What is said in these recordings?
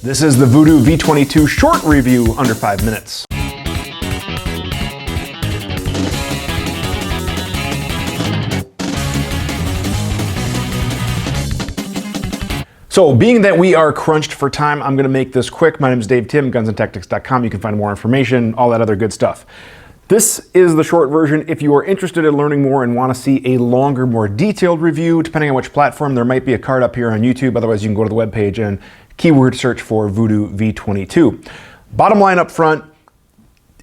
This is the Vudoo V22 short review, under 5 minutes. So being that we are crunched for time, I'm gonna make this quick. My name is Dave Tim, gunsandtactics.com. You can find more information, all that other good stuff. This is the short version. If you are interested in learning more and want to see a longer, more detailed review, depending on which platform, there might be a card up here on YouTube. Otherwise, you can go to the webpage and keyword search for Vudoo V22. Bottom line up front,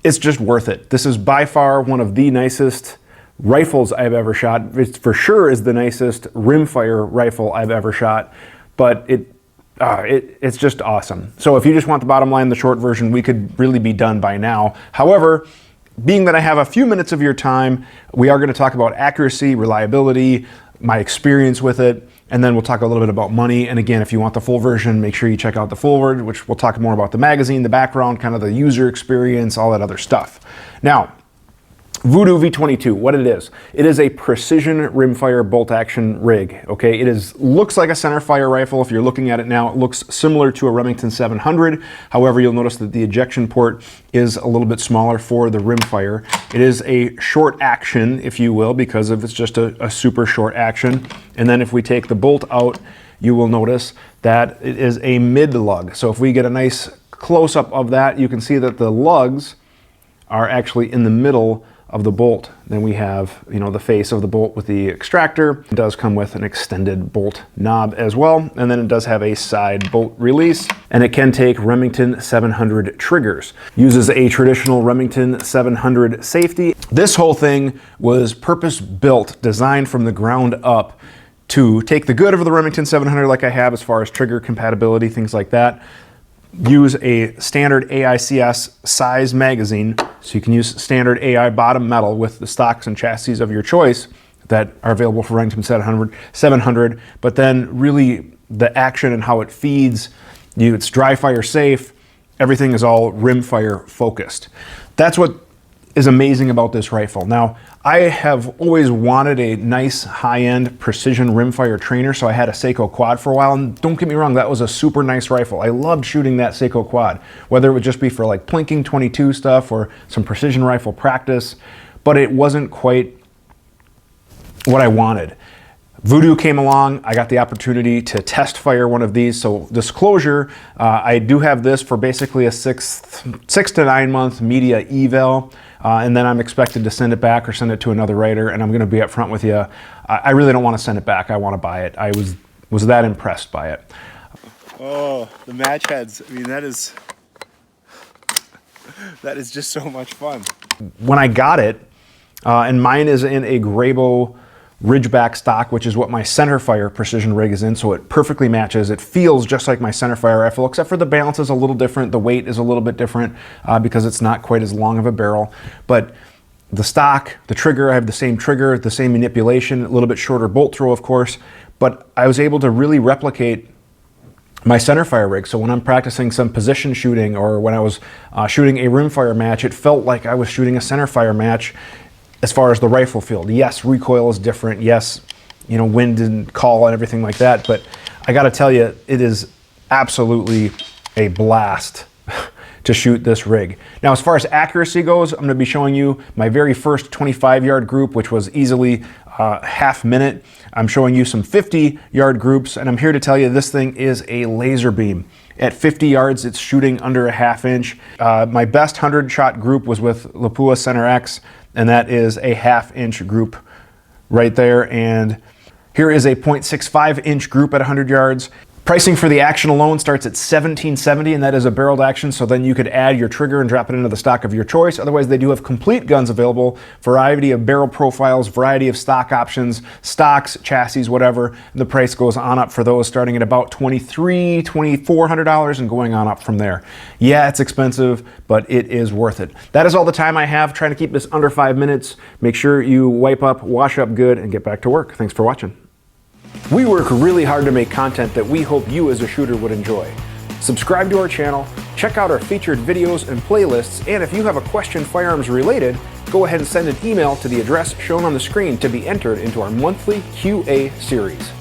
it's just worth it. This is by far one of the nicest rifles I've ever shot. It for sure is the nicest rimfire rifle I've ever shot, but it's just awesome. So if you just want the bottom line, the short version, we could really be done by now. However, being that I have a few minutes of your time, we are going to talk about accuracy, reliability, my experience with it, and then we'll talk a little bit about money. And again, if you want the full version, make sure you check out the full version, which we'll talk more about the magazine, the background, kind of the user experience, all that other stuff. Now, Vudoo V22, what it is a precision rimfire bolt action rig, okay? It looks like a centerfire rifle. If you're looking at it now, it looks similar to a Remington 700. However, you'll notice that the ejection port is a little bit smaller for the rimfire. It is a short action, if you will, because it's just a super short action. And then if we take the bolt out, you will notice that it is a mid lug. So if we get a nice close-up of that, you can see that the lugs are actually in the middle of the bolt. Then we have, the face of the bolt with the extractor. It does come with an extended bolt knob as well. And then it does have a side bolt release, and it can take Remington 700 triggers. Uses a traditional Remington 700 safety. This whole thing was purpose built, designed from the ground up to take the good of the Remington 700 like I have as far as trigger compatibility, things like that. Use a standard AICS size magazine, so you can use standard AI bottom metal with the stocks and chassis of your choice that are available for Remington 700, but then really the action and how it feeds, it's dry fire safe, everything is all rimfire focused. That's what is amazing about this rifle. Now, I have always wanted a nice high-end precision rimfire trainer, so I had a Seiko quad for a while, and don't get me wrong, that was a super nice rifle. I loved shooting that Seiko quad, whether it would just be for like plinking 22 stuff or some precision rifle practice, but it wasn't quite what I wanted. Vudoo came along, I got the opportunity to test fire one of these. So disclosure, I do have this for basically a 6 to 9 month media eval, and then I'm expected to send it back or send it to another writer, and I'm gonna be upfront with you. I really don't wanna send it back, I wanna buy it. I was that impressed by it. Oh, the match heads, I mean, that is just so much fun. When I got it, and mine is in a Grabo Ridgeback stock, which is what my centerfire precision rig is in, so it perfectly matches. It feels just like my centerfire rifle, except for the balance is a little different, the weight is a little bit different because it's not quite as long of a barrel. But the stock, the trigger, I have the same trigger, the same manipulation, a little bit shorter bolt throw, of course, but I was able to really replicate my centerfire rig. So when I'm practicing some position shooting, or when I was shooting a rimfire match, it felt like I was shooting a centerfire match. As far as the rifle field, yes, recoil is different. Yes, wind and call and everything like that. But I got to tell you, it is absolutely a blast to shoot this rig. Now, as far as accuracy goes, I'm going to be showing you my very first 25-yard group, which was easily half minute. I'm showing you some 50-yard groups, and I'm here to tell you this thing is a laser beam. At 50 yards, it's shooting under a ½ inch. My best 100-shot group was with Lapua Center X, and that is a ½ inch group right there. And here is a 0.65 inch group at 100 yards. Pricing for the action alone starts at $17.70, and that is a barreled action, so then you could add your trigger and drop it into the stock of your choice. Otherwise, they do have complete guns available, variety of barrel profiles, variety of stock options, stocks, chassis, whatever. The price goes on up for those, starting at about $2,300, $2,400 and going on up from there. Yeah, it's expensive, but it is worth it. That is all the time I have, trying to keep this under 5 minutes. Make sure you wipe up, wash up good, and get back to work. Thanks for watching. We work really hard to make content that we hope you as a shooter would enjoy. Subscribe to our channel, check out our featured videos and playlists, and if you have a question firearms related, go ahead and send an email to the address shown on the screen to be entered into our monthly QA series.